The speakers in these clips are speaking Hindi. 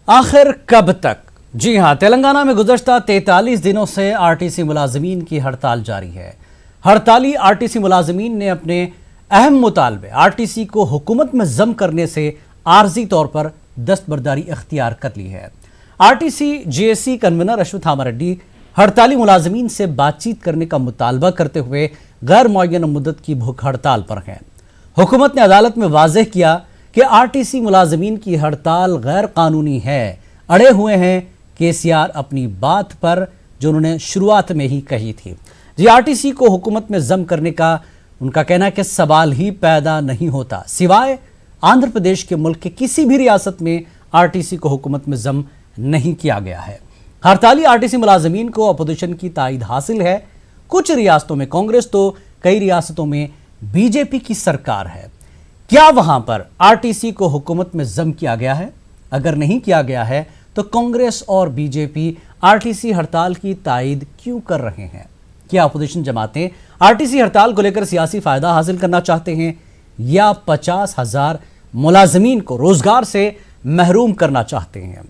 आखिर कब तक? जी हां, तेलंगाना में गुज़श्ता 43 दिनों से आरटीसी मुलाजमीन की हड़ताल जारी है। हड़ताली आरटीसी मुलाजमीन ने अपने अहम मुतालबे आरटीसी को हुकूमत में जम करने से आर्जी तौर पर दस्तबरदारी इख्तियार कर ली है। RTC JAC convener Ashwatthama Reddy हड़ताली मुलाजमीन से बातचीत करने का मुतालबा करते हुए गैर मुअय्यन मुद्दत की भूख हड़ताल पर हैं। हुकूमत ने अदालत में वाज़ेह किया कि आरटीसी मुलाजमीन की हड़ताल गैर कानूनी है। अड़े हुए हैं केसीआर अपनी बात पर जो उन्होंने शुरुआत में ही कही थी। जी, आरटीसी को हुकूमत में जम करने का उनका कहना है कि सवाल ही पैदा नहीं होता, सिवाय आंध्र प्रदेश के मुल्क के किसी भी रियासत में आरटीसी को हुकूमत में जम नहीं किया गया है। हड़ताली आरटीसी मुलाजमीन को अपोजिशन की ताईद हासिल है। कुछ रियासतों में कांग्रेस तो कई रियासतों में बीजेपी की सरकार है। क्या वहां पर आरटीसी को हुकूमत में जम किया गया है? अगर नहीं किया गया है तो कांग्रेस और बीजेपी आरटीसी हड़ताल की ताईद क्यों कर रहे हैं? क्या अपोजिशन जमातें आरटीसी हड़ताल को लेकर सियासी फायदा हासिल करना चाहते हैं या 50,000 मुलाजमीन को रोजगार से महरूम करना चाहते हैं?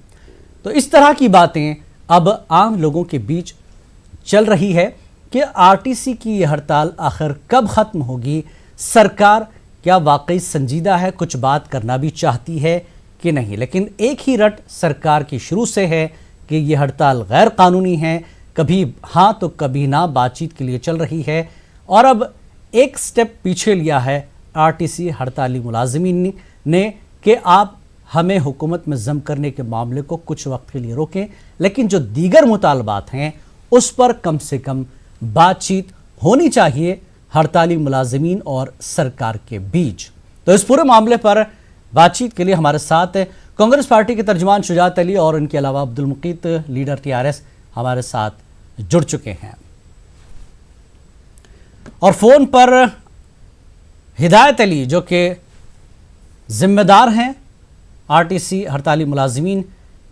तो इस तरह की बातें अब आम लोगों के बीच चल रही है कि आरटीसी की यह हड़ताल आखिर कब खत्म होगी? सरकार क्या वाकई संजीदा है, कुछ बात करना भी चाहती है कि नहीं? लेकिन एक ही रट सरकार की शुरू से है कि यह हड़ताल गैर कानूनी है, कभी हाँ तो कभी ना बातचीत के लिए चल रही है। और अब एक स्टेप पीछे लिया है आरटीसी हड़ताली मुलाजमीन ने कि आप हमें हुकूमत में जम करने के मामले को कुछ वक्त के लिए रोकें, लेकिन जो दीगर मुतालबात हैं उस पर कम से कम बातचीत होनी चाहिए हड़ताली मुलाजमीन और सरकार के बीच। तो इस पूरे मामले पर बातचीत के लिए हमारे साथ कांग्रेस पार्टी के तर्जुमान शुजात अली और इनके अलावा अब्दुल मुकीत लीडर टीआरएस हमारे साथ जुड़ चुके हैं। और फोन पर हिदायत अली जो कि जिम्मेदार हैं आरटीसी हड़ताली मुलाजमीन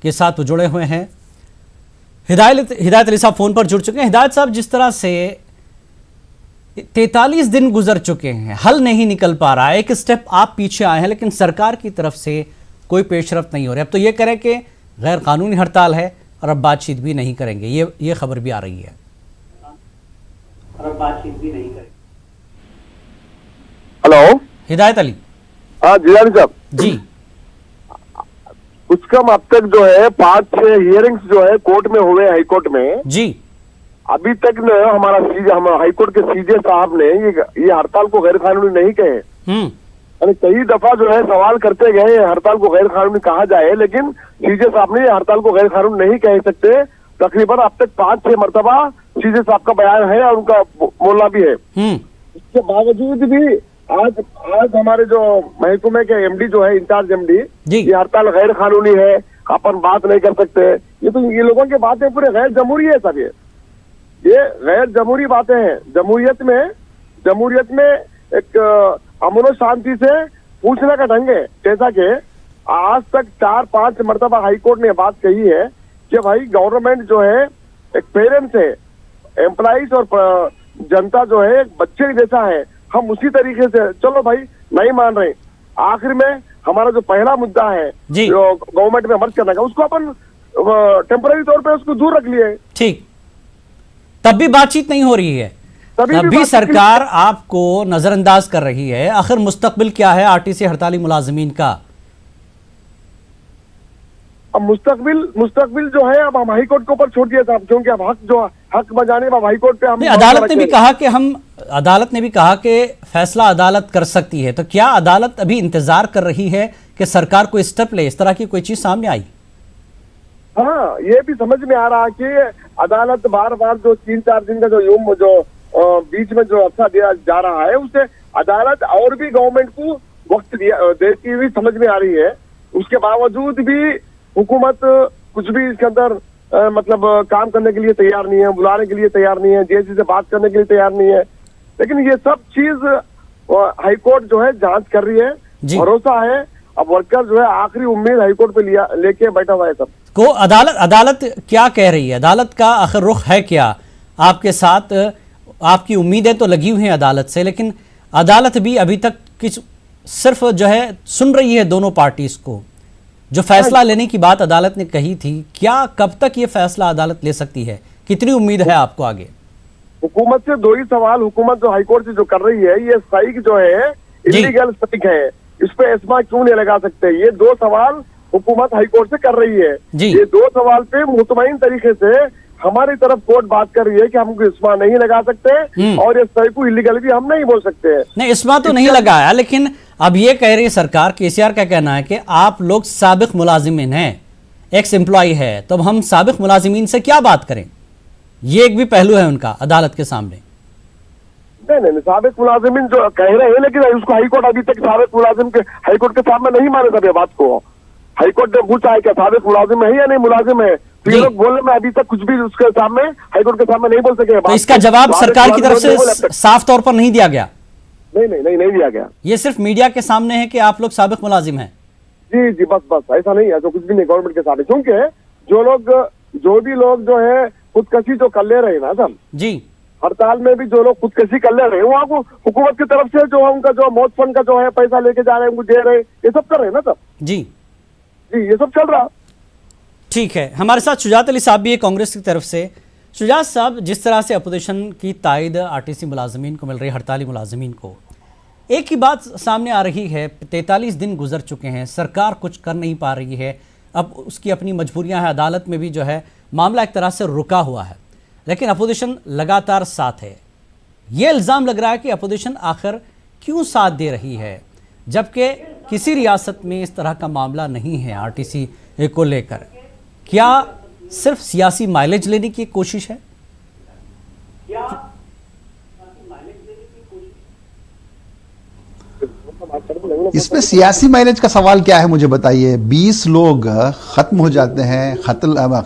के साथ वो जुड़े हुए हैं। हिदायत अली साहब फोन पर जुड़ चुके हैं। हिदायत साहब, जिस तरह से 43 दिन गुजर चुके हैं, हल नहीं निकल पा रहा है, एक स्टेप आप पीछे आए हैं लेकिन सरकार की तरफ से कोई पेशरफ्त नहीं हो रही। अब तो ये करें कि गैर कानूनी हड़ताल है और अब बातचीत भी नहीं करेंगे, ये खबर भी आ रही है। और अब बातचीत भी नहीं करेंगे। हेलो, हिदायत अली। हाँ जिलानी साहब जी, कुछ कम अब तक जो है 5-6 हियरिंग्स जो है कोर्ट में हुए, हाई कोर्ट में जी, अभी तक न हमारा हाई कोर्ट के सीजे साहब ने ये हड़ताल को गैर कानूनी नहीं कहे। यानी कई दफा जो है सवाल करते गए हड़ताल को गैर कानूनी कहा जाए, लेकिन सीजे साहब ने हड़ताल को गैर कानूनी नहीं कह सकते। तकरीबन अब तक 5-6 मरतबा सीजे साहब का बयान है और उनका बोलना भी है। इसके बावजूद भी आज हमारे जो महकमे के एमडी जो है, इंचार्ज एमडी, ये हड़ताल गैर कानूनी है, अपन बात नहीं कर सकते। ये लोगों की बातें पूरे गैर जमहूरी है सब। ये गैर जमहूरी बातें हैं। जमहूरियत में एक अमन और शांति से पूछने का ढंग है। जैसा कि आज तक 4-5 मरतबा हाईकोर्ट ने बात कही है कि भाई गवर्नमेंट जो है एक पेरेंट्स है, एम्प्लॉइज और जनता जो है एक बच्चे जैसा है, हम उसी तरीके से चलो भाई नहीं मान रहे। आखिर में हमारा जो पहला मुद्दा है जो गवर्नमेंट में मर्ज करने का, उसको अपन टेम्पररी तौर पे उसको दूर रख लिए। ठीक, तब भी बातचीत नहीं हो रही है, तब भी सरकार आपको नजरअंदाज कर रही है। आखिर मुस्तकबिल क्या है आरटीसी हड़ताली मुलाजमीन का? अब मुस्तकबिल जो है अब हम हाई कोर्ट के ऊपर छोड़ दिया था, क्योंकि अब हक बजाने अब हाई कोर्ट पे हम अदालत ने भी कहा कि फैसला अदालत कर सकती है। तो क्या अदालत अभी इंतजार कर रही है कि सरकार को स्टेप ले? इस तरह की कोई चीज सामने आई? हाँ, ये भी समझ में आ रहा कि अदालत बार बार जो 3-4 दिन का जो बीच में जो अच्छा दिया जा रहा है, उसे अदालत और भी गवर्नमेंट को वक्त देती हुई समझ में आ रही है। उसके बावजूद भी हुकूमत कुछ भी इसके अंदर मतलब काम करने के लिए तैयार नहीं है, बुलाने के लिए तैयार नहीं है, जेसी से बात करने के लिए तैयार नहीं है। लेकिन ये सब चीज हाईकोर्ट जो है जांच कर रही है, भरोसा है। अब वर्कर जो है आखिरी उम्मीद हाईकोर्ट पे लेके बैठा हुआ है सब को। अदालत क्या कह रही है? अदालत का आखिर रुख है क्या आपके साथ? आपकी उम्मीदें तो लगी हुई हैं अदालत से, लेकिन अदालत भी अभी तक सिर्फ जो है सुन रही है दोनों पार्टीज को, जो फैसला लेने की बात अदालत ने कही थी, क्या कब तक ये फैसला अदालत ले सकती है? कितनी उम्मीद है आपको आगे? हुकूमत से दो ही सवाल, हुकूमत जो हाईकोर्ट से जो कर रही है, ये स्ट्राइक जो है इलीगल स्ट्राइक है, इस पे एस्मा क्यों नहीं लगा सकते? ये दो सवाल हुकूमत हाईकोर्ट से कर रही है। ये दो सवाल पे मुतमईन तरीके से हमारी तरफ कोर्ट बात कर रही है कि हम इस्मा नहीं लगा सकते और ये स्ट्राइक को इलीगल भी हम नहीं बोल सकते। नहीं, इस्मा तो नहीं लगाया, लेकिन अब ये कह रही है सरकार, केसीआर का कहना है कि आप लोग साबिक मुलाजिमीन हैं, एक्स एम्प्लॉय है, तो हम साबिक मुलाजिमीन से क्या बात करें? ये एक भी पहलू है उनका अदालत के सामने। नहीं, साबिक मुलाजिमीन जो कह रहे हैं, लेकिन उसको हाईकोर्ट अभी तक साबिक मुलाजिम के हाईकोर्ट के सामने नहीं माने था। बात को हाईकोर्ट ने पूछा है क्या साबिक मुलाजिम है या नहीं मुलाजिम है, तो ये लोग बोलने में अभी तक कुछ भी उसके सामने हाईकोर्ट के सामने नहीं बोल सके। तो इसका जवाब सरकार की तरफ से साफ तौर पर नहीं दिया गया? नहीं दिया गया। ये सिर्फ मीडिया के सामने है कि आप लोग साबिक मुलाजिम हैं। जी, बस ऐसा नहीं है, जो कुछ भी नहीं गवर्नमेंट के सामने, क्योंकि जो भी लोग जो है खुदकशी जो कर ले रहे हैं ना सर जी, हड़ताल में भी जो लोग खुदकशी कर ले रहे हैं, वहाँ को हुकूमत की तरफ से जो उनका जो मौत फंड का जो है पैसा लेके जा रहे हैं, उनको दे रहे हैं, ये सब कर रहे हैं ना सर। जी, ये सब चल रहा। ठीक है, हमारे साथ शुजात अली साहब भी है कांग्रेस की तरफ से। शुजात साहब, जिस तरह से अपोजिशन की तायद आरटीसी मुलाजमीन को मिल रही है, हड़ताली मुलाजमीन को, एक ही बात सामने आ रही है, 43 दिन गुजर चुके हैं, सरकार कुछ कर नहीं पा रही है, अब उसकी अपनी मजबूरियां हैं, अदालत में भी जो है मामला एक तरह से रुका हुआ है, लेकिन अपोजिशन लगातार साथ है। ये इल्ज़ाम लग रहा है कि अपोजिशन आखिर क्यों साथ दे रही है, जबकि किसी रियासत में इस तरह का मामला नहीं है आरटीसी को लेकर। क्या सिर्फ सियासी माइलेज लेने की कोशिश है? इसमें सियासी माइलेज का सवाल क्या है, मुझे बताइए। 20 लोग खत्म हो जाते हैं,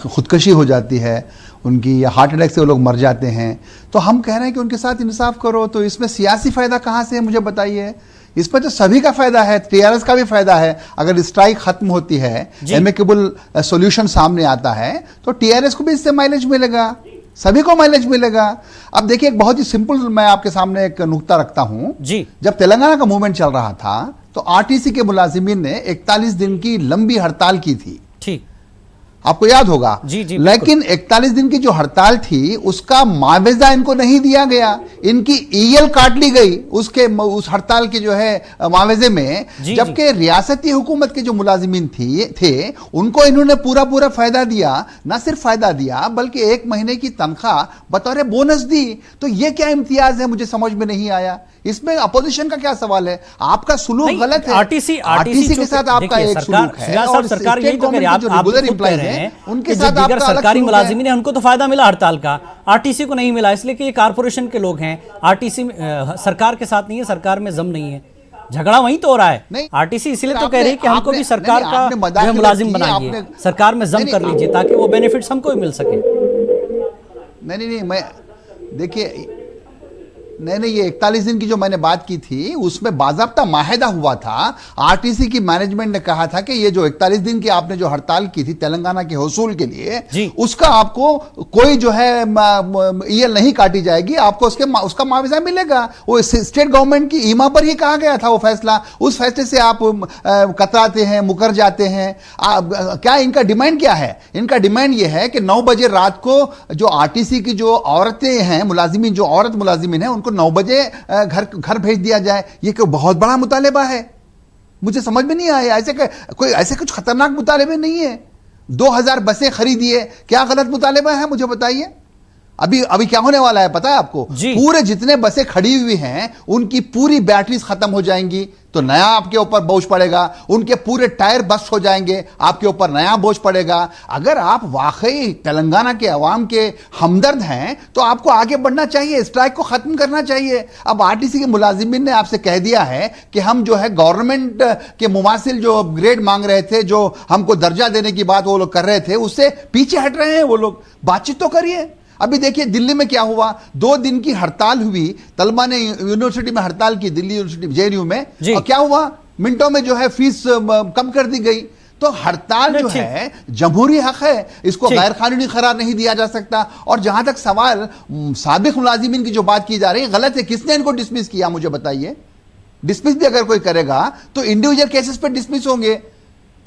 खुदकशी हो जाती है उनकी, या हार्ट अटैक से वो लोग मर जाते हैं, तो हम कह रहे हैं कि उनके साथ इंसाफ करो। तो इसमें सियासी फायदा कहां से है, मुझे बताइए। इसमें तो सभी का फायदा है, टीआरएस का भी फायदा है। अगर स्ट्राइक खत्म होती है, एमिकेबल सॉल्यूशन सामने आता है, तो टीआरएस को भी इससे माइलेज मिलेगा, सभी को माइलेज मिलेगा। अब देखिए, एक बहुत ही सिंपल मैं आपके सामने एक नुक्ता रखता हूं जी। जब तेलंगाना का मूवमेंट चल रहा था, तो आरटीसी के मुलाजिमीन ने 41 दिन की लंबी हड़ताल की थी, ठीक, आपको याद होगा जी, लेकिन 41 दिन की जो हड़ताल थी, उसका मुआवजा इनको नहीं दिया गया, इनकी ईएल काट ली गई उस हड़ताल के जो है मुआवजे में, जबकि रियासती हुकूमत के जो मुलाजिमीन थे उनको इन्होंने पूरा फायदा दिया। ना सिर्फ फायदा दिया, बल्कि 1 महीने की तनख्वाह बतौर बोनस दी। तो ये क्या इम्तियाज है, मुझे समझ में नहीं आया। इसमें अपोजिशन का क्या सवाल है? आपका सुलूक गलत है। आरटीसी के साथ आपका एक सुलूक है, और सरकार यही तो कह रही है, आप एम्प्लॉइज हैं, उनके साथ आपका सरकारी मुलाजिमीन है, उनको तो फायदा मिला हड़ताल का, आरटीसी को नहीं मिला, इसलिए कि ये कारपोरेशन के लोग हैं, आरटीसी सरकार के साथ नहीं है, सरकार में जम नहीं है। झगड़ा वहीं तो हो रहा है। आरटीसी इसलिए तो कह रही है कि हमको भी सरकार का मुलाजिम बनाइए, सरकार में जम कर लीजिए, ताकि वो बेनिफिट्स हमको भी मिल सके। नहीं, मैं देखिए, नहीं, ये 41 दिन की जो मैंने बात की थी, उसमें बाज़ाब्ता माहिदा हुआ था। आरटीसी की मैनेजमेंट ने कहा था कि ये जो 41 दिन की आपने जो हड़ताल की थी तेलंगाना के हुसूल के लिए, उसका आपको कोई जो है ईएल नहीं काटी जाएगी, आपको उसका मुआवजा मिलेगा। वो स्टेट गवर्नमेंट की ईमा पर ही कहा गया था वो फैसला। उस फैसले से आप कतराते हैं, मुकर जाते हैं। क्या इनका डिमांड क्या है? इनका डिमांड ये है कि 9 बजे रात को जो आरटीसी की जो औरतें हैं, मुलाजिमीन, जो औरत मुलाजिमीन है, 9 बजे घर भेज दिया जाए। ये कोई बहुत बड़ा मुतालिबा है, मुझे समझ में नहीं आया। ऐसे कुछ खतरनाक मुतालिबे नहीं है। 2000 बसें खरीदिए, क्या गलत मुतालिबा है, मुझे बताइए। अभी क्या होने वाला है पता है आपको? पूरे जितने बसें खड़ी हुई हैं, उनकी पूरी बैटरीज खत्म हो जाएंगी, तो नया आपके ऊपर बोझ पड़ेगा। उनके पूरे टायर बस्ट हो जाएंगे, आपके ऊपर नया बोझ पड़ेगा। अगर आप वाकई तेलंगाना के अवाम के हमदर्द हैं, तो आपको आगे बढ़ना चाहिए, स्ट्राइक को खत्म करना चाहिए। अब आरटीसी के मुलाजिमीन ने आपसे कह दिया है कि हम जो है गवर्नमेंट के मुमासिल जो ग्रेड मांग रहे थे, जो हमको दर्जा देने की बात वो लोग कर रहे थे, उससे पीछे हट रहे हैं वो लोग। बातचीत तो करिए। अभी देखिए दिल्ली में क्या हुआ, 2 दिन की हड़ताल हुई, तलबा ने यूनिवर्सिटी में हड़ताल की, दिल्ली यूनिवर्सिटी जेएनयू में, और क्या हुआ, मिनटों में जो है फीस कम कर दी गई। तो हड़ताल जो है जमहूरी हक है, इसको गैर कानूनी करार नहीं दिया जा सकता। और जहां तक सवाल साबिक मुलाजिमीन की जो बात की जा रही है, गलत है। किसने इनको डिसमिस किया, मुझे बताइए। डिसमिस भी अगर कोई करेगा तो इंडिविजुअल केसेस पर डिसमिस होंगे,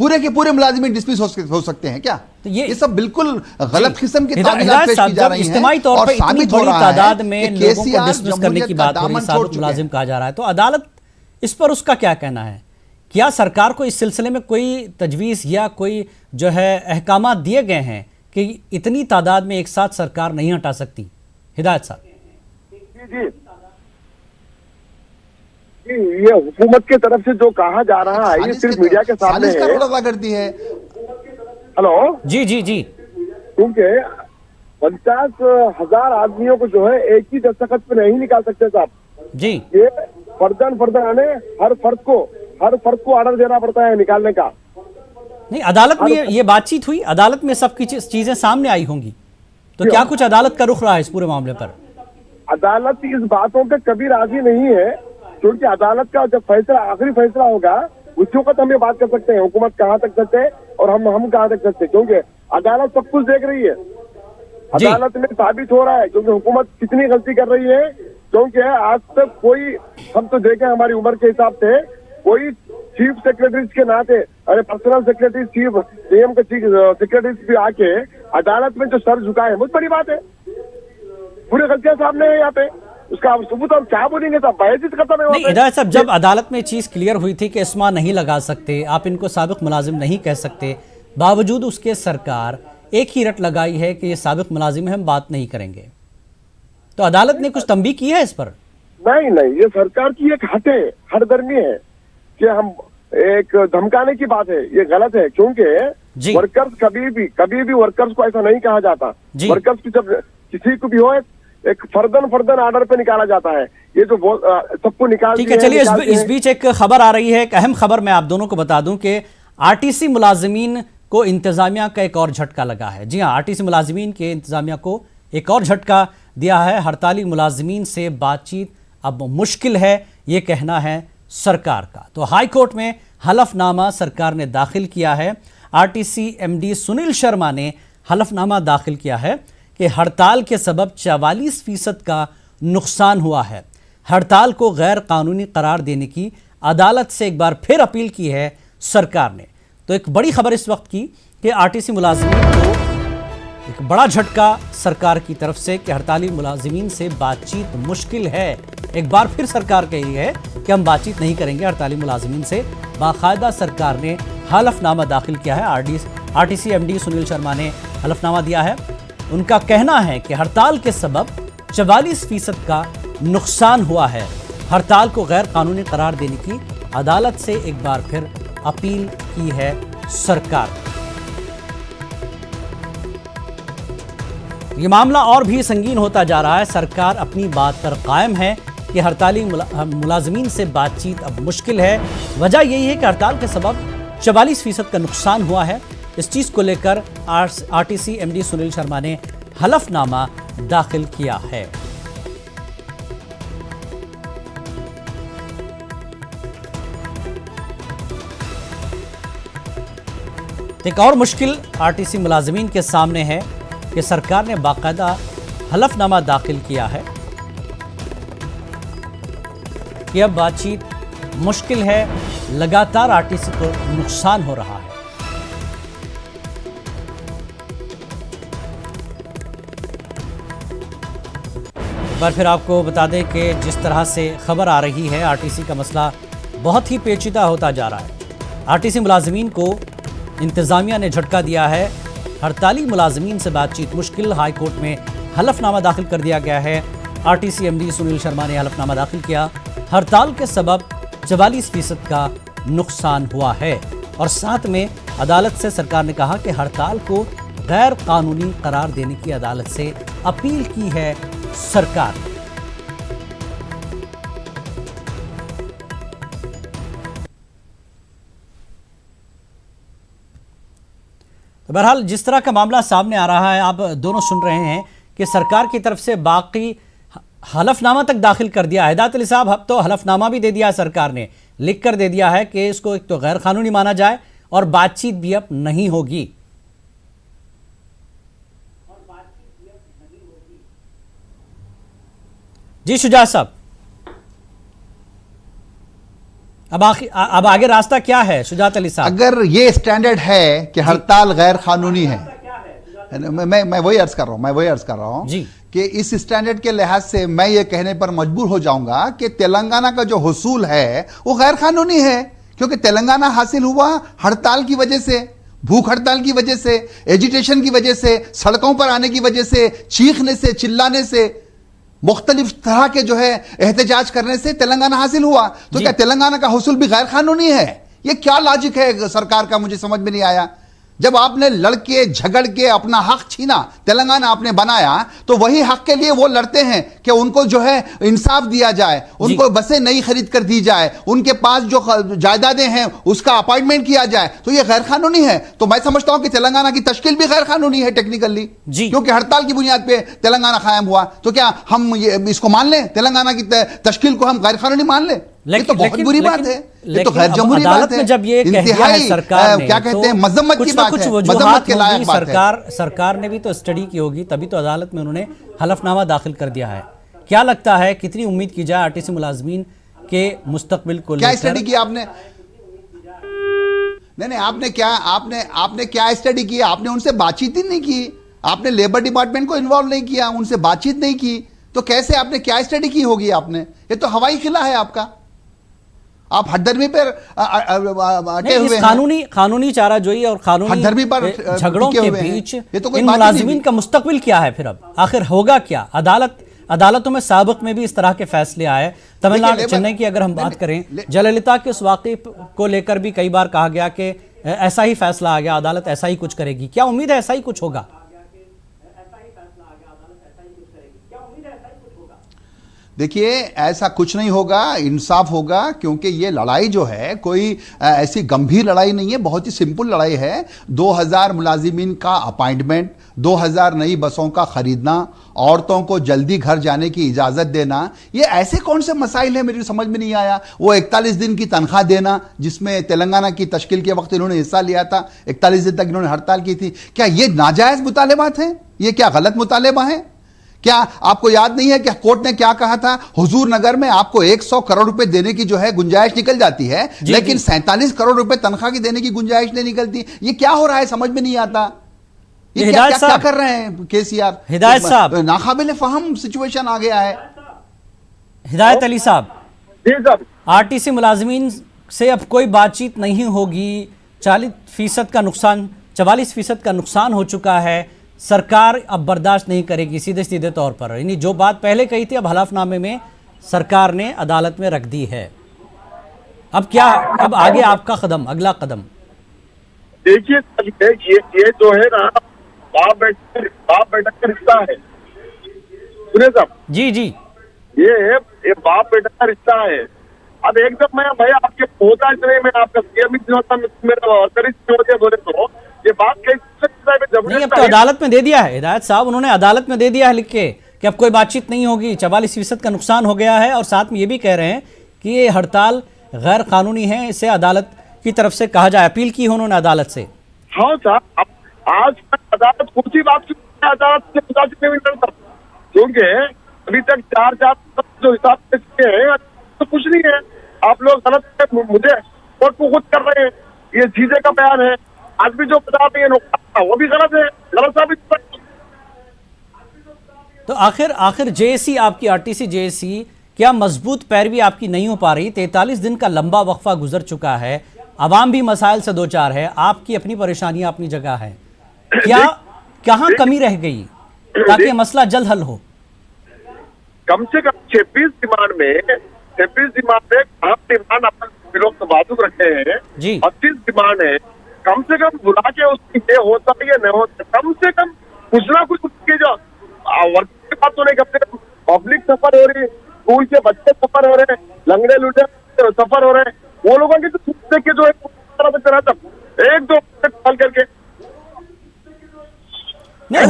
पूरे के पूरे मुलाजिमीन डिसमिस हो सकते हैं क्या? तो ये सब बिल्कुल गलत किस्म की हिदायत तावीज़ात पेश साहब, की जा जब रही हैं इज्तिमाई तौर और पर इतनी साबित हो बड़ी रहा है तादाद में कि लोगों को केसीआर डिसमिस करने की बात हो रही है, साबित मुलाजिम कहा जा रहा है, तो अदालत इस पर उसका क्या कहना है? क्या सरकार को इस सिलसिले में कोई तजवीज़ या कोई जो है अहकामात दिए गए हैं कि इतनी तादाद में एक साथ सरकार नहीं हटा सकती? हिदायत साहब जी जी जी, ये हुकूमत की तरफ से जो कहा जा रहा है ये सिर्फ मीडिया के सामने साजिश का है। रोल अदा करती है। हेलो, जी जी जी क्योंकि 50,000 आदमियों को जो है एक ही दस्तखत पे नहीं निकाल सकते साहब। जी ये फर्दन यानी हर फर्द को ऑर्डर देना पड़ता है निकालने का। नहीं, अदालत में ये बातचीत हुई, अदालत में सब चीजें सामने आई होंगी, तो क्या कुछ अदालत का रुख रहा है इस पूरे मामले पर? अदालत इस बातों पे कभी राजी नहीं है, क्योंकि अदालत का जब फैसला आखिरी फैसला होगा उस वक्त हम ये बात कर सकते हैं हुकूमत कहाँ तक सकते हैं और हम कहाँ तक सकते हैं, क्योंकि अदालत सब कुछ देख रही है। अदालत में साबित हो रहा है क्योंकि हुकूमत कितनी गलती कर रही है, क्योंकि आज तक कोई, हम तो देखें हमारी उम्र के हिसाब से, कोई चीफ सेक्रेटरी के नाते, अरे पर्सनल सेक्रेटरी चीफ सीएम के चीफ सेक्रेटरी भी आके अदालत में जो सर झुकाए बहुत बड़ी बात है। पूरी गलतियां सामने है यहाँ पे, उसका सबूत हम क्या बोलेंगे साहब, बहस खत्म है। नहीं, हिदायत साहब, जब अदालत में चीज क्लियर हुई थी कि इस्मा नहीं लगा सकते, आप इनको साबिक मुलाजिम नहीं कह सकते, बावजूद उसके सरकार एक ही रट लगाई है कि ये साबिक मुलाजिम है, हम बात नहीं करेंगे, तो अदालत ने कुछ तंबीह की है इस पर? नहीं, ये सरकार की एक हठधर्मी है कि हम एक धमकाने की बात है, ये गलत है, क्योंकि वर्कर्स कभी भी वर्कर्स को ऐसा नहीं कहा जाता। वर्कर्स की जब किसी को भी हो एक फर्दन ऑर्डर पे निकाला जाता है, ये जो सबको निकाल, ठीक है। चलिए, इस बीच एक खबर आ रही है, एक अहम खबर मैं आप दोनों को बता दूं कि आरटीसी मुलाजिमीन को इंतजामिया का एक और झटका लगा है। जी हां, आरटीसी मुलाजिमीन के इंतजामिया को एक और झटका दिया है। हड़ताली मुलाजिमीन से बातचीत अब मुश्किल है, ये कहना है सरकार का। तो हाई कोर्ट में हलफनामा सरकार ने दाखिल किया है। आरटीसी एमडी सुनील शर्मा ने हलफनामा दाखिल किया है कि हड़ताल के सबब 44% का नुकसान हुआ है। हड़ताल को गैर कानूनी करार देने की अदालत से एक बार फिर अपील की है सरकार ने। तो एक बड़ी खबर इस वक्त की कि आरटीसी मुलाजिमीन को एक बड़ा झटका सरकार की तरफ से कि हड़ताली मुलाजिमीन से बातचीत मुश्किल है। एक बार फिर सरकार कही है कि हम बातचीत नहीं करेंगे हड़ताली मुलाजिमीन से। बाकायदा सरकार ने हलफनामा दाखिल किया है। आरटीसी एमडी सुनील शर्मा ने हलफनामा दिया है। उनका कहना है कि हड़ताल के सबब 44% का नुकसान हुआ है। हड़ताल को गैर कानूनी करार देने की अदालत से एक बार फिर अपील की है सरकार। ये मामला और भी संगीन होता जा रहा है। सरकार अपनी बात पर कायम है कि हड़ताली मुलाजिमीन से बातचीत अब मुश्किल है। वजह यही है कि हड़ताल के सबब 44% का नुकसान हुआ है। इस चीज को लेकर आरटीसी एमडी सुनील शर्मा ने हलफनामा दाखिल किया है। एक और मुश्किल आरटीसी मुलाजिमीन के सामने है कि सरकार ने बाकायदा हलफनामा दाखिल किया है कि अब बातचीत मुश्किल है, लगातार आरटीसी को नुकसान हो रहा है। एक बार फिर आपको बता दें कि जिस तरह से खबर आ रही है, आरटीसी का मसला बहुत ही पेचीदा होता जा रहा है। आरटीसी मुलाजिमीन को इंतजामिया ने झटका दिया है। हड़ताली मुलाजिमीन से बातचीत मुश्किल। हाई कोर्ट में हलफनामा दाखिल कर दिया गया है। आरटीसी एमडी सुनील शर्मा ने हलफनामा दाखिल किया। हड़ताल के सबब 44% का नुकसान हुआ है और साथ में अदालत से सरकार ने कहा कि हड़ताल को गैर कानूनी करार देने की अदालत से अपील की है सरकार। तो बहरहाल जिस तरह का मामला सामने आ रहा है, आप दोनों सुन रहे हैं कि सरकार की तरफ से बाकी हलफनामा तक दाखिल कर दिया। हिदायत अली साहब, अब तो हलफनामा भी दे दिया सरकार ने, लिख कर दे दिया है कि इसको एक तो गैर कानूनी माना जाए और बातचीत भी अब नहीं होगी। जी शुजा साहब, अब आगे रास्ता क्या है शुजात अली साहब? अगर ये स्टैंडर्ड है कि हड़ताल गैर कानूनी है, मैं वही अर्ज कर रहा हूं जी कि इस स्टैंडर्ड के लिहाज से मैं ये कहने पर मजबूर हो जाऊंगा कि तेलंगाना का जो हुसूल है वो गैर कानूनी है, क्योंकि तेलंगाना हासिल हुआ हड़ताल की वजह से, भूख हड़ताल की वजह से, एजिटेशन की वजह से, सड़कों पर आने की वजह से, चीखने से, चिल्लाने से, मुख्तलिफ तरह के जो है एहतजाज करने से तेलंगाना हासिल हुआ। तो क्या तेलंगाना का हुसूल भी गैर कानूनी है? ये क्या लॉजिक है सरकार का, मुझे समझ में नहीं आया। जब आपने लड़के झगड़ के अपना हक छीना, तेलंगाना आपने बनाया, तो वही हक के लिए वो लड़ते हैं कि उनको जो है इंसाफ दिया जाए, उनको बसें नई खरीद कर दी जाए, उनके पास जो जायदादें हैं उसका अपॉइंटमेंट किया जाए। तो ये गैर कानूनी है। तो मैं समझता हूं कि तेलंगाना की तश्कील भी गैर कानूनी है टेक्निकली, क्योंकि हड़ताल की बुनियाद पे तेलंगाना कायम हुआ। तो क्या हम इसको मान लें, तेलंगाना की तश्कील को हम गैर कानूनी मान लें? ये तो बहुत बुरी बात है, ये तो गैर जमहूरी बात है। जब ये इंतहाई सरकार ने, क्या कहते हैं, मजम्मत की बात है, मजम्मत के लायक बात है। सरकार ने भी तो स्टडी की होगी, तभी तो अदालत में उन्होंने हलफनामा दाखिल कर दिया है। क्या लगता है कितनी उम्मीद की जाए आरटीसी मुलाजमीन के मुस्तकबिल को लेकर? क्या स्टडी की आपने? नहीं, आपने क्या स्टडी की? आपने उनसे बातचीत ही नहीं की, आपने लेबर डिपार्टमेंट को इन्वॉल्व नहीं किया, उनसे बातचीत नहीं की, तो कैसे आपने क्या स्टडी की होगी आपने? ये तो हवाई किला है आपका, आप हदधर्मी पर अटे हुए हैं। कानूनी चाराजोई और कानूनी हदधर्मी पर झगड़ों के बीच इन मुलाजिमीन का मुस्तकबिल क्या है? फिर अब आखिर होगा क्या? अदालतों में साबिक में भी इस तरह के फैसले आए। तमिलनाडु, चेन्नई की अगर हम बात करें, जयललिता के उस वाक़े को लेकर भी कई बार कहा गया कि ऐसा ही फैसला आ गया, अदालत ऐसा ही कुछ करेगी। क्या उम्मीद है ऐसा ही कुछ होगा? देखिए, ऐसा कुछ नहीं होगा, इंसाफ होगा, क्योंकि ये लड़ाई जो है कोई ऐसी गंभीर लड़ाई नहीं है, बहुत ही सिंपल लड़ाई है। 2000 मुलाजिमीन का अपॉइंटमेंट, 2000 नई बसों का खरीदना, औरतों को जल्दी घर जाने की इजाजत देना, ये ऐसे कौन से मसाइल है, मेरी समझ में नहीं आया। वो 41 दिन की तनख्वाह देना, जिसमें तेलंगाना की तश्कील के वक्त इन्होंने हिस्सा लिया था, 41 दिन तक इन्होंने हड़ताल की थी। क्या ये नाजायज मुतालेबात हैं? ये क्या गलत मुतालेबा है? क्या आपको याद नहीं है कि कोर्ट ने क्या कहा था? हुजूर नगर में आपको 100 करोड़ रुपए देने की जो है गुंजाइश निकल जाती है, लेकिन 47 करोड़ रुपए तनख्वाह की देने की गुंजाइश नहीं निकलती। ये क्या हो रहा है, समझ में नहीं आता। ये क्या कर रहे हैं केसीआर? हिदायत साहब, नाकाबिल फहम सिचुएशन आ गया है। हिदायत अली साहब, जी साहब, आरटीसी मुलाजमीन से अब कोई बातचीत नहीं होगी। 44% का नुकसान हो चुका है। सरकार अब बर्दाश्त नहीं करेगी सीधे तौर पर। यानी जो बात पहले कही थी, अब हलफनामे में सरकार ने अदालत में रख दी है। अब क्या, अब आगे आपका कदम, अगला कदम? देखिए, ये जो है ना, बाप बेटा का रिश्ता है। सुनिए साहब, जी जी, ये बाप बेटा का रिश्ता है। अब एकदम मैं आपके होता नहीं, मैं आपका सीएम होता, मेरा होते बोले तो ये बात कैसे नहीं? अब तो अदालत में दे दिया है हिदायत साहब, उन्होंने अदालत में दे दिया है लिख के कि अब कोई बातचीत नहीं होगी। 44% का नुकसान हो गया है, और साथ में ये भी कह रहे हैं कि ये हड़ताल गैर कानूनी है, इसे अदालत की तरफ से कहा जाए। अपील की उन्होंने अदालत से। हाँ साहब, आज अदालत कुछ ही बात अदालत से मुताबिक नहीं करता, क्योंकि अभी तक 4 जो हिसाब से किए हैं तो कुछ नहीं है। आप लोग गलत, मुझे कोर्ट को खुद कर रहे हैं। ये चीजें का बयान है, आज भी जो बता रहे हैं वो भी गलत है, गलत साबित। तो आखिर जेएसी, आपकी आरटीसी जेएसी, क्या मजबूत पैरवी आपकी नहीं हो पा रही? 43 दिन का लंबा वक्फा गुजर चुका है, अवाम भी मसाइल से दो चार है, आपकी अपनी परेशानियां अपनी जगह है। क्या कहाँ कमी रह गई ताकि मसला जल्द हल हो? कम से कम 26 डिमांड में डिमांड अपन लोग तो बाजू रखे हैं जी। 32 डिमांड है, कम से कम बुला के उसकी ये होता है या नहीं होता, कम से कम कुछ ना कुछ उसकी जो वर्क की बात तो नहीं करते। पब्लिक सफर हो रही, स्कूल के बच्चे सफर हो रहे हैं, लंगड़े लुटे सफर हो रहे हैं, वो लोगों की तो देख के जो एक दो साल करके नहीं।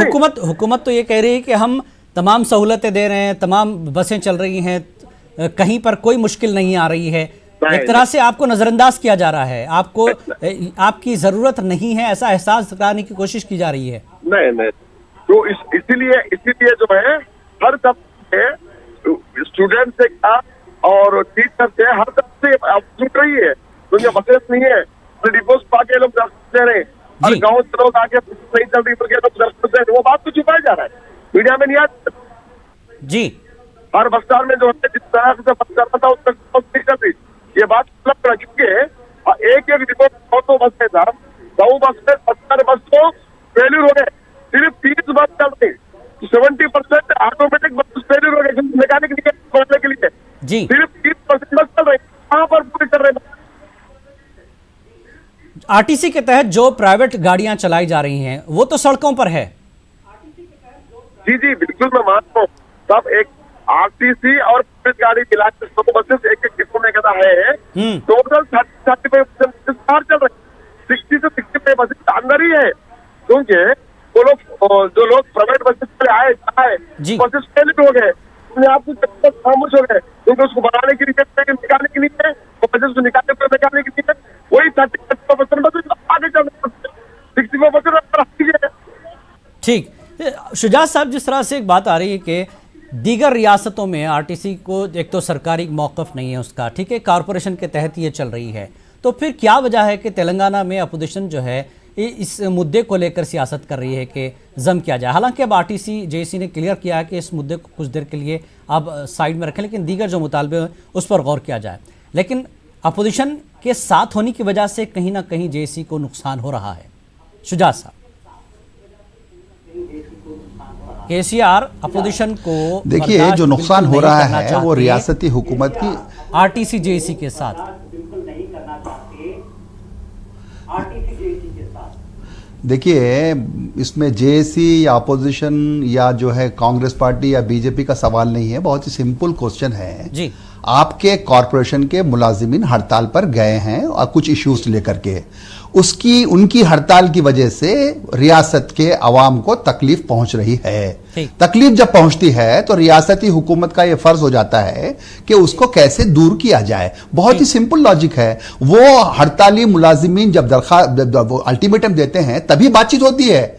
हुकूमत तो ये कह रही है कि हम तमाम सहूलतें दे रहे हैं, तमाम बसें चल रही हैं, कहीं पर कोई मुश्किल नहीं आ रही है। एक तरह से आपको नजरअंदाज किया जा रहा है, आपको आपकी जरूरत नहीं है ऐसा एहसास कराने की कोशिश की जा रही है। नहीं, तो इसीलिए जो है हर दफे स्टूडेंट से क्या, और टीचर से हर तरफ से छूट रही है, दुनिया बसेस नहीं है, डिपोज पाके लोग दर्शन दे रहे हैं और गाँव से लोग आके नहीं चल रही तो लोग दर्शन दे रहे, वो बात तो छुपाया जा रहा है, मीडिया में नहीं आता जी। हर बस स्टैंड में जो है जिस तरह से बस करना था उस तक नहीं चल रही, ये बात मतलब क्योंकि एक रिपोर्ट 100 बस है सर, 100 बस में 70 बस तो फेल्यूर हो गए, सिर्फ 30 बस चल रही, 70% ऑटोमेटिक बस फेल्यूर हो गए मैकेनिक नहीं खोलने के लिए जी, सिर्फ 30% बस चल रही, कहाँ पर पूरी चल रहे। आरटीसी के तहत जो प्राइवेट गाड़ियां चलाई जा रही हैं वो तो सड़कों पर है। जी जी बिल्कुल मैं मानता हूँ, सब एक आरटीसी और पुलिस गाड़ी मिला के 100 बसेस एक डिपो में गदा है, टोटल 30-35% बाहर चल रहे, 60 से 65 बसेस अंदर ही है, क्योंकि वो लोग जो लोग प्राइवेट बसेस पे आए बसेस फेल हो गए, आपको खामोश हो गए, क्योंकि उसको बनाने के लिए निकालने के लिए वो बसेस को निकालने के लिए वही 30-35% बसेस आगे चल रहे, 65% ठीक। शुजात साहब, जिस तरह से एक बात आ रही है कि दीगर रियासतों में आरटीसी को एक तो सरकारी मौक़िफ़ नहीं है उसका, ठीक है, कॉरपोरेशन के तहत ये चल रही है, तो फिर क्या वजह है कि तेलंगाना में अपोजिशन जो है इस मुद्दे को लेकर सियासत कर रही है कि जम किया जाए? हालांकि अब आरटीसी जेसी ने क्लियर किया है कि इस मुद्दे को कुछ देर के लिए आप साइड में रखें, लेकिन दीगर जो मुतालबे हैं उस पर गौर किया जाए। लेकिन अपोजिशन के साथ होने की वजह से कहीं ना कहीं जेसी को नुकसान हो रहा है। शुजात साहब, केसीआर अपोजिशन को देखिए, जो नुकसान हो रहा है वो रियासती हुकूमत की आरटीसी जेसी के साथ। देखिए, इसमें जेएसी या अपोजिशन या जो है कांग्रेस पार्टी या बीजेपी का सवाल नहीं है, बहुत ही सिंपल क्वेश्चन है जी। आपके कॉरपोरेशन के मुलाजिमीन हड़ताल पर गए हैं और कुछ इश्यूज लेकर के, उनकी हड़ताल की वजह से रियासत के अवाम को तकलीफ पहुंच रही है। तकलीफ जब पहुंचती है तो रियासती हुकूमत का यह फर्ज हो जाता है कि उसको कैसे दूर किया जाए। बहुत ही सिंपल लॉजिक है। वो हड़ताली मुलाजिमीन जब अल्टीमेटम देते हैं तभी बातचीत होती है।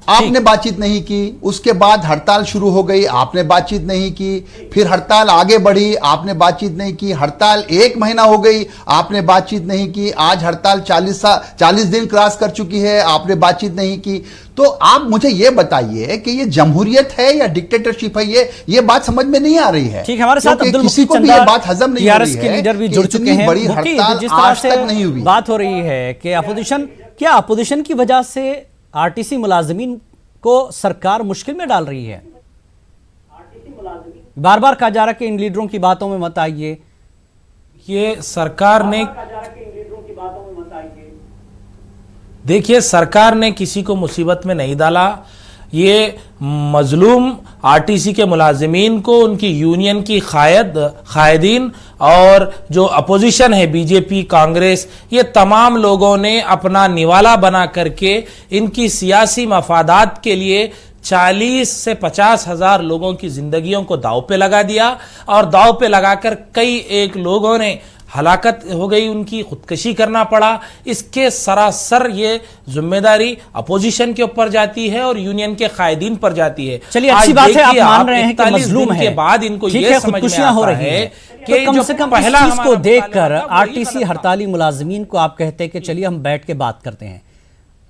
आपने बातचीत नहीं की, उसके बाद हड़ताल शुरू हो गई, आपने बातचीत नहीं की, फिर हड़ताल आगे बढ़ी, आपने बातचीत नहीं की, हड़ताल 1 महीना हो गई, आपने बातचीत नहीं की, आज हड़ताल 40 दिन क्रॉस कर चुकी है, आपने बातचीत नहीं की। तो आप मुझे यह बताइए कि ये जमहूरियत है या डिक्टेटरशिप है? ये बात समझ में नहीं आ रही है। ठीक है, हमारे साथ अब्दुल किसी को भी ये बात हजम नहीं हो रही है के लीडर भी जुड़ चुके हैं। बड़ी हड़ताल आज तक नहीं हुई। बात हो रही है कि अपोजिशन की वजह से आरटीसी मुलाजिमीन को सरकार मुश्किल में डाल रही है। बार बार कहा जा रहा है कि इन लीडरों की बातों में मत आइए। ये सरकार ने, देखिए, सरकार ने किसी को मुसीबत में नहीं डाला। ये मजलूम आरटीसी के मुलाजिमीन को उनकी यूनियन की कायदीन और जो अपोजिशन है बीजेपी कांग्रेस, ये तमाम लोगों ने अपना निवाला बना करके इनकी सियासी मफादात के लिए 40 से 50 हजार लोगों की जिंदगियों को दांव पे लगा दिया और दांव पे लगाकर कई एक लोगों ने हलाकत हो गई, उनकी खुदकशी करना पड़ा। इसके सरासर ये जिम्मेदारी अपोजिशन के ऊपर जाती है और यूनियन के कायदीन पर जाती है। चलिए, अच्छी बात है, आप मान रहे हैं कि मजलूम है, के बाद इनको ये समझ में आता है कि कम से कम पहला चीज को देखकर आरटीसी हड़ताली मुलाजिमीन को आप कहते हैं कि चलिए हम बैठ के बात करते हैं।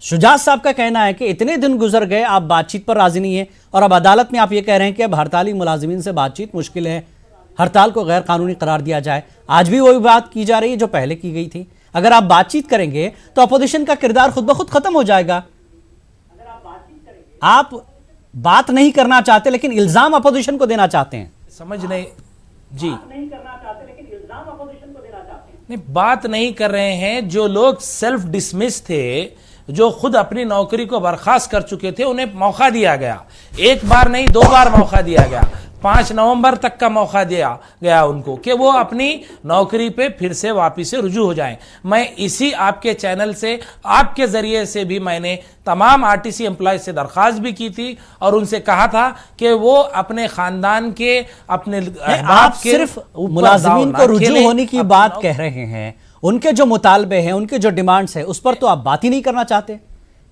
शुजात साहब का कहना है कि इतने दिन गुजर गए, आप बातचीत पर राजी नहीं है और अब अदालत में आप ये कह रहे हैं कि अब हड़ताली मुलाजिमीन से बातचीत मुश्किल है, हड़ताल को गैर कानूनी करार दिया जाए। आज भी वही बात की जा रही है जो पहले की गई थी। अगर आप बातचीत करेंगे तो अपोजिशन का किरदार खुद ब खुद खत्म हो जाएगा। आप बात नहीं करना चाहते लेकिन इल्जाम अपोजिशन को देना चाहते हैं। समझ नहीं जी, नहीं करना चाहते लेकिन इल्जाम अपोजिशन को देना चाहते हैं। नहीं, बात नहीं कर रहे हैं। जो लोग सेल्फ डिसमिस थे, जो खुद अपनी नौकरी को बर्खास्त कर चुके थे, उन्हें मौका दिया गया। 1 बार नहीं 2 बार मौका दिया गया। 5 नवंबर तक का मौका दिया गया उनको कि वो अपनी नौकरी पे फिर से वापस से रुजू हो जाएं। मैं इसी आपके चैनल से, आपके जरिए से भी मैंने तमाम आरटीसी एम्प्लॉय से दरख्वास्त भी की थी और उनसे कहा था कि वो अपने खानदान के, अपने आप सिर्फ मुलाजिमीन को रुजू होने की बात कह रहे हैं, उनके जो मुतालबे हैं, उनके जो डिमांड्स है, उस पर तो आप बात ही नहीं करना चाहते।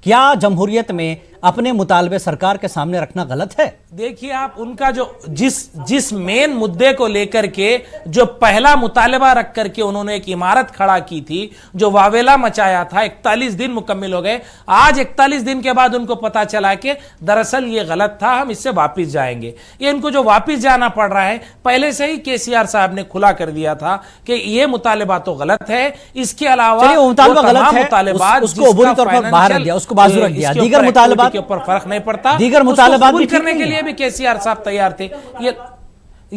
क्या जमहूरियत में अपने मुतालबे सरकार के सामने रखना गलत है? देखिए आप उनका जो जिस मेन मुद्दे को लेकर के जो पहला मुतालबा रख करके उन्होंने एक इमारत खड़ा की थी, जो वावेला मचाया था, 41 दिन मुकम्मिल हो गए। आज 41 दिन के बाद उनको पता चला कि दरअसल ये गलत था, हम इससे वापिस जाएंगे। ये इनको जो वापिस जाना पड़ रहा है, पहले से ही केसीआर साहब ने खुला कर दिया था कि ये मुतालबा तो गलत है। इसके अलावा मुतालबा गलत है, उसको अबूरी तौर पर बाहर रख दिया, उसको बाजू रख दिया। दीगर मुतालबात के ऊपर फर्क नहीं पड़ता। दीगर मुतालबात भी करने के लिए भी केसीआर साहब तैयार थे, ये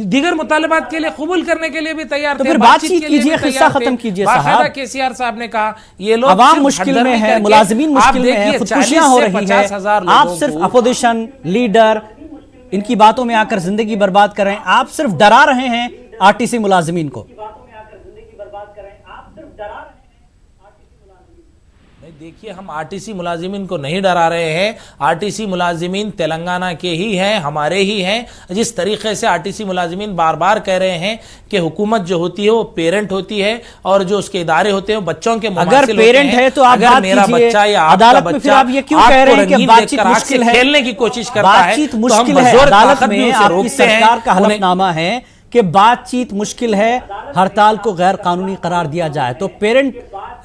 दीगर मुतालबात के लिए कबूल करने के लिए भी तैयार तो थे। फिर बातचीत कीजिए, किस्सा खत्म कीजिए साहब। केसीआर साहब ने कहा ये लोग अवाम मुश्किल में है, मुलाजिमीन मुश्किल में है, खुदकुशियां हो रही है, आप सिर्फ अपोजिशन लीडर इनकी बातों में आकर जिंदगी बर्बाद कर रहे हैं। आप सिर्फ डरा रहे हैं आरटीसी मुलाजिमीन को। देखिए हम आरटीसी मुलाजिमीन को नहीं डरा रहे हैं। आरटीसी मुलाजिमीन तेलंगाना के ही हैं, हमारे ही हैं। जिस तरीके से आरटीसी मुलाजिमीन बार बार कह रहे हैं कि हुकूमत जो होती है वो पेरेंट होती है और जो उसके इदारे होते हैं वो बच्चों के अगर पेरेंट है तो आप अगर मेरा बच्चा या अदालत में फिर आप ये क्यों कह रहे हैं कि बातचीत मुश्किल है, खेलने की कोशिश करता है, बातचीत मुश्किल है। अदालत में आपकी सरकार का हलफनामा है कि बातचीत मुश्किल है, हड़ताल को गैर कानूनी करार दिया जाए। तो पेरेंट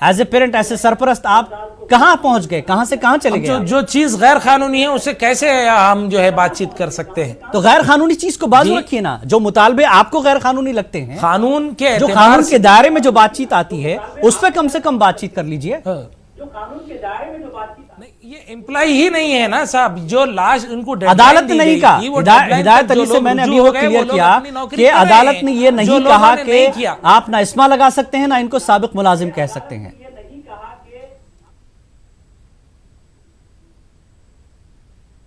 एज ए पेरेंट, ऐसे सरपरस्त आप कहां पहुंच गए, कहां से कहां चले गए? जो चीज गैर कानूनी है उसे कैसे हम जो है बातचीत कर सकते हैं? तो गैर कानूनी चीज को बाजू रखिए ना। जो मुतालबे आपको गैर कानूनी लगते हैं, कानून के जो कानून के दायरे में जो बातचीत आती है उस पर कम से कम बातचीत कर लीजिए। जो कानून के दायरे में जो बातचीत नहीं, ये एम्प्लॉय ही नहीं है ना साहब, जो लास्ट उनको अदालत ने नहीं कहा। हिदायत अली से मैंने अभी वो क्लियर किया कि अदालत ने ये नहीं कहा कि आप ना इस्मा लगा सकते हैं, ना इनको साबिक मुलाजिम कह सकते हैं।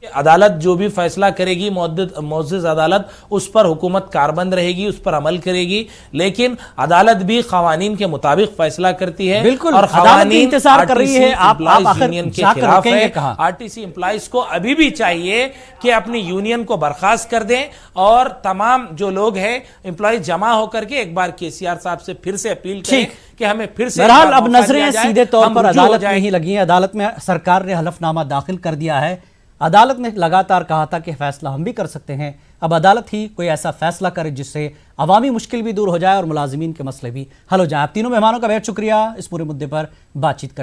अदालत जो भी फैसला करेगी, मुअज़्ज़ज़ अदालत, उस पर हुकूमत कारबंद रहेगी, उस पर अमल करेगी। लेकिन अदालत भी क़वानीन के मुताबिक फैसला करती है। बिल्कुल, और क़वानीन इंतजार कर रही है। आप यूनियन के खिलाफ है। आरटीसी एम्प्लॉइज को अभी भी चाहिए कि अपनी यूनियन को बर्खास्त कर दें और तमाम जो लोग हैं एम्प्लॉइज जमा होकर के एक बार केसीआर साहब से फिर से अपील करें कि हमें फिर से। बहरहाल अब नजरें सीधे तौर पर अदालत में ही लगी हैं। अदालत में सरकार ने हलफनामा दाखिल कर दिया है। अदालत ने लगातार कहा था कि फैसला हम भी कर सकते हैं। अब अदालत ही कोई ऐसा फैसला करे जिससे अवामी मुश्किल भी दूर हो जाए और मुलाजिमीन के मसले भी हल हो जाए। आप तीनों मेहमानों का बेहद शुक्रिया इस पूरे मुद्दे पर बातचीत कर